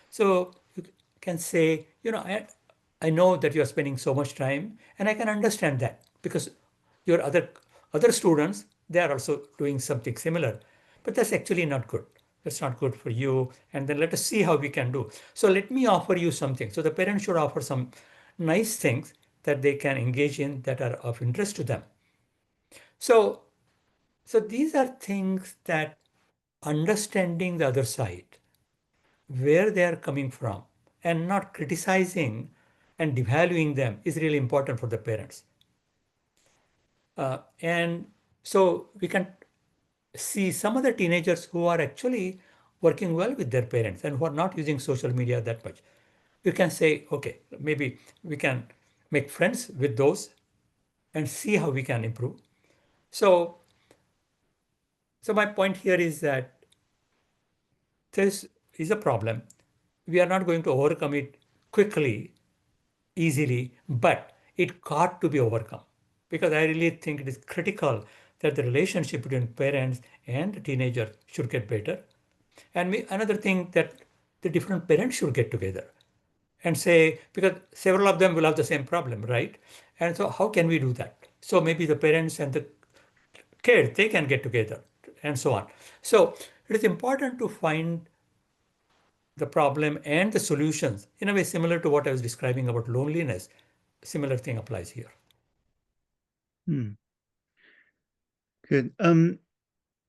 So you can say, I know that you are spending so much time, and I can understand that because your other students, they are also doing something similar, but that's actually not good. That's not good for you. And then let us see how we can do. So let me offer you something. So the parents should offer some nice things that they can engage in that are of interest to them. So, so these are things that understanding the other side, where they are coming from, and not criticizing and devaluing them is really important for the parents. And so we can see some of the teenagers who are actually working well with their parents and who are not using social media that much. You can say, okay, maybe we can make friends with those and see how we can improve. So, so my point here is that this is a problem. We are not going to overcome it quickly, easily, but it got to be overcome because I really think it is critical that the relationship between parents and the teenager should get better. And another thing that the different parents should get together and say, because several of them will have the same problem, right? And so how can we do that? So maybe the parents and the kids, they can get together and so on. So it is important to find the problem and the solutions in a way similar to what I was describing about loneliness. Similar thing applies here. Good.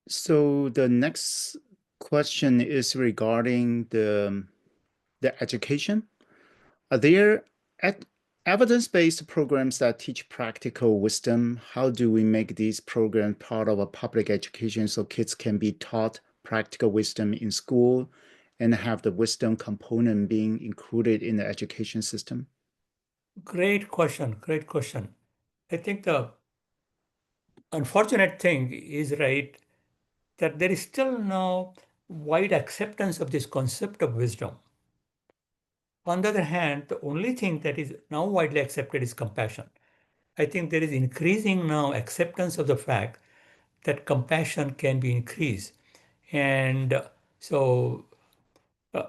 So the next question is regarding the education. Are there evidence-based programs that teach practical wisdom? How do we make these programs part of a public education so kids can be taught practical wisdom in school and have the wisdom component being included in the education system? Great question. Great question. I think the unfortunate thing is, right, that there is still no wide acceptance of this concept of wisdom. On the other hand, the only thing that is now widely accepted is compassion. I think there is increasing now acceptance of the fact that compassion can be increased. And so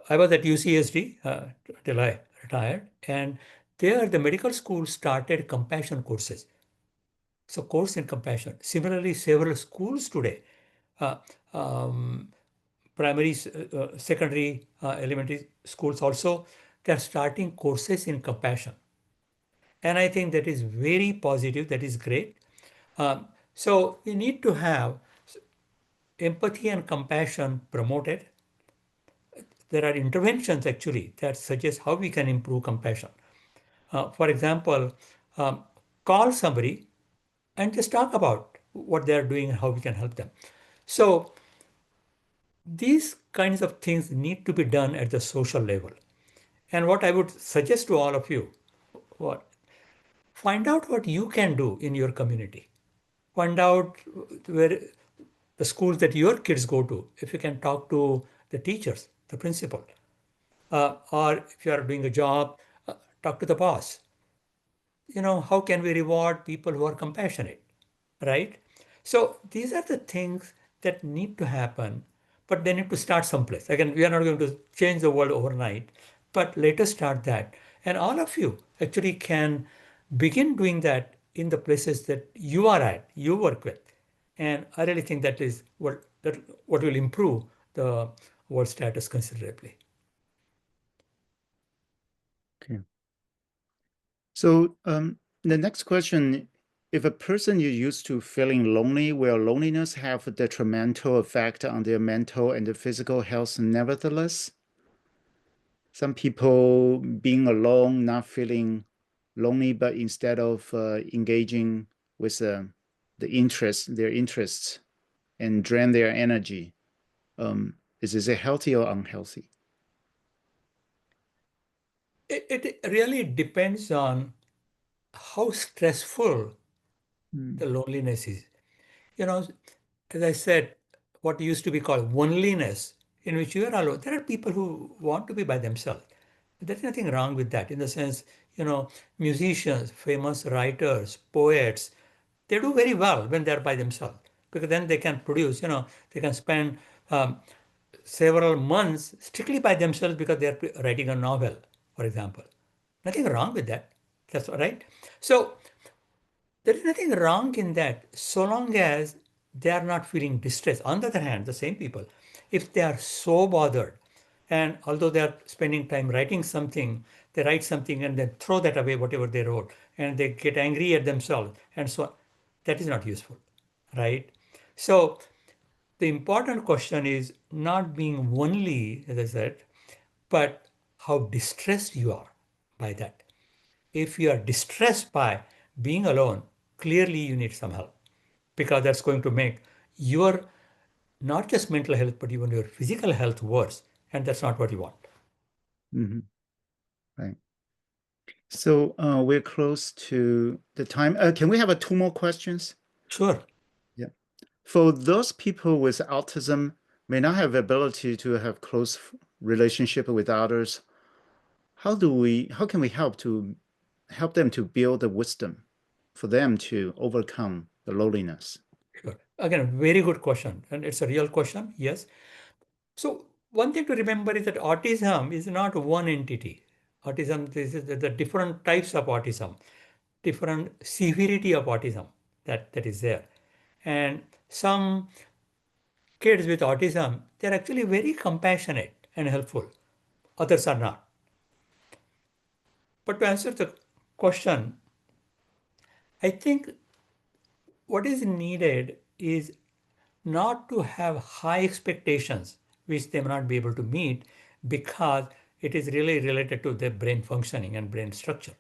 I was at UCSD till I retired, and there the medical school started compassion courses. So course in compassion. Similarly, several schools today, uh, um, primary, secondary, elementary schools also, they're starting courses in compassion. And I think that is very positive. That is great. So we need to have empathy and compassion promoted. There are interventions actually that suggest how we can improve compassion. For example, um, call somebody and just talk about what they are doing and how we can help them. So these kinds of things need to be done at the social level. And what I would suggest to all of you, what find out what you can do in your community. Find out where the schools that your kids go to, if you can talk to the teachers, the principal, or if you are doing a job, talk to the boss. How can we reward people who are compassionate, right? So these are the things that need to happen, but they need to start someplace. Again, we are not going to change the world overnight, but let us start that. And all of you actually can begin doing that in the places that you are at, you work with. And I really think that is what will improve the world status considerably. Okay. So the next question, if a person is used to feeling lonely, will loneliness have a detrimental effect on their mental and physical health nevertheless? Some people being alone, not feeling lonely, but instead of engaging with their interests, and drain their energy, is it healthy or unhealthy? It really depends on how stressful Mm. the loneliness is. You know, as I said, what used to be called loneliness, in which you are alone. There are people who want to be by themselves. There's nothing wrong with that in the sense, musicians, famous writers, poets, they do very well when they're by themselves because then they can produce, they can spend um, several months strictly by themselves because they're writing a novel, for example. Nothing wrong with that. That's all right. So there is nothing wrong in that so long as they are not feeling distress. On the other hand, the same people, if they are so bothered, and although they are spending time writing something, they write something and then throw that away, whatever they wrote, and they get angry at themselves, and so on, that is not useful, right? So the important question is not being lonely, as I said, but how distressed you are by that. If you are distressed by being alone, clearly you need some help because that's going to make your not just mental health, but even your physical health worse. And that's not what you want. Mm-hmm. Right. So we're close to the time. Can we have two more questions? Sure, Yeah. For those people with autism may not have ability to have close relationship with others, how can we help them to build the wisdom for them to overcome the loneliness? sure. Again, very good question. And it's a real question. Yes. So, one thing to remember is that autism is not one entity. Autism, this is the different types of autism, different severity of autism that is there. And some kids with autism, they're actually very compassionate and helpful. Others are not. But to answer the question, I think what is needed is not to have high expectations which they may not be able to meet because it is really related to their brain functioning and brain structure.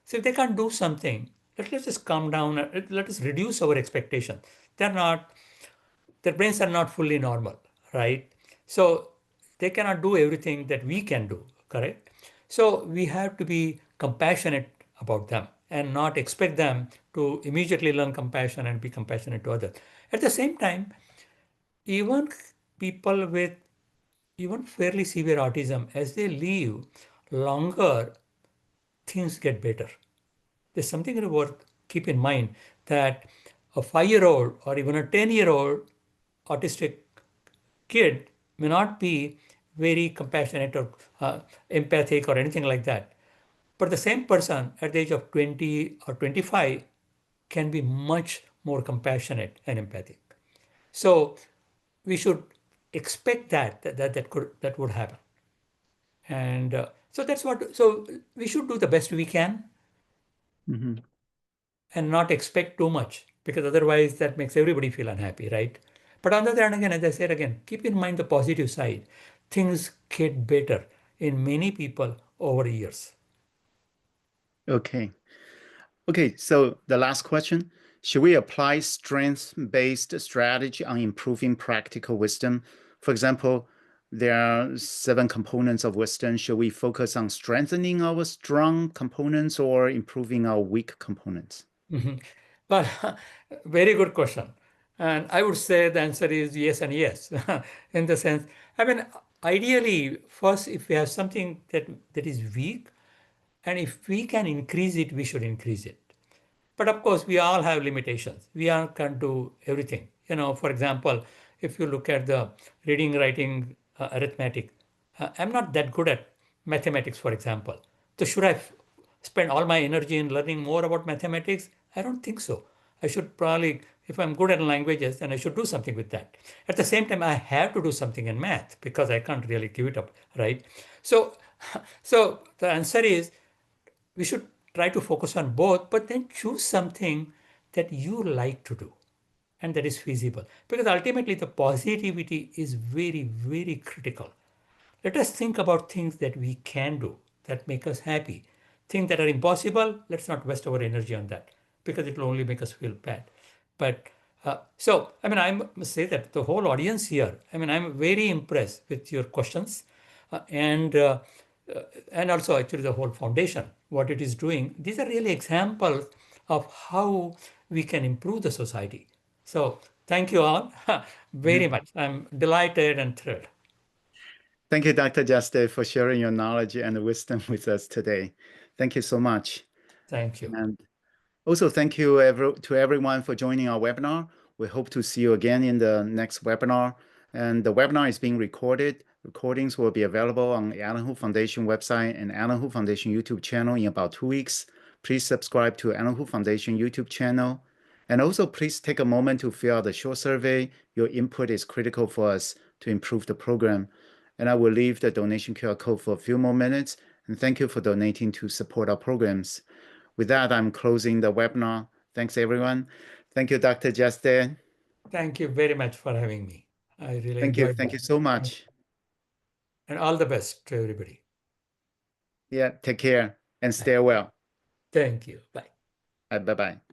So if they can't do something, let's just calm down. Let us reduce our expectation. They're not, their brains are not fully normal, right? So they cannot do everything that we can do, correct? So we have to be compassionate about them and not expect them to immediately learn compassion and be compassionate to others. At the same time, even people with even fairly severe autism, as they live longer, things get better. There's something worth keep in mind that a 5-year-old or even a 10-year-old autistic kid may not be very compassionate or empathic or anything like that. But the same person at the age of 20 or 25 can be much more compassionate and empathic. So we should expect that would happen. And so that's what, so we should do the best we can Mm-hmm. and not expect too much because otherwise that makes everybody feel unhappy, right? But on the other hand, again, as I said again, keep in mind the positive side. Things get better in many people over years. Okay. Okay, so the last question, should we apply strength-based strategy on improving practical wisdom? For example, there are 7 components of wisdom. Should we focus on strengthening our strong components or improving our weak components? Mhm. Well, very good question. And I would say the answer is yes and yes. In the sense, I mean, ideally, first, if we have something that is weak, and if we can increase it, we should increase it. But of course, we all have limitations. We all can't do everything. You know, for example, if you look at the reading, writing, arithmetic, I'm not that good at mathematics, for example. So should I spend all my energy in learning more about mathematics? I don't think so. I should probably, if I'm good at languages, then I should do something with that. At the same time, I have to do something in math because I can't really give it up, right? So, so the answer is we should try to focus on both, but then choose something that you like to do and that is feasible. Because ultimately, the positivity is very, very critical. Let us think about things that we can do that make us happy. Things that are impossible, let's not waste our energy on that because it will only make us feel bad. But so, I mean, I must say that the whole audience here, I mean, I'm very impressed with your questions uh, and uh, and also actually the whole foundation, what it is doing. These are really examples of how we can improve the society. So thank you all very Mhm. much. I'm delighted and thrilled. Thank you, Dr. Jeste, for sharing your knowledge and wisdom with us today. Thank you so much. Thank you. And also, thank you to everyone for joining our webinar. We hope to see you again in the next webinar. And the webinar is being recorded. Recordings will be available on the Alan Hu Foundation website and Alan Hu Foundation YouTube channel in about 2 weeks. Please subscribe to Alan Hu Foundation YouTube channel. And also, please take a moment to fill out the short survey. Your input is critical for us to improve the program. And I will leave the donation QR code for a few more minutes. And thank you for donating to support our programs. With that, I'm closing the webinar. Thanks, everyone. Thank you, Dr. Jeste. Thank you very much for having me. I really Thank you. enjoyed Thank that. you so much. And all the best to everybody. Yeah, take care and stay well. Thank you. Bye. Bye-bye.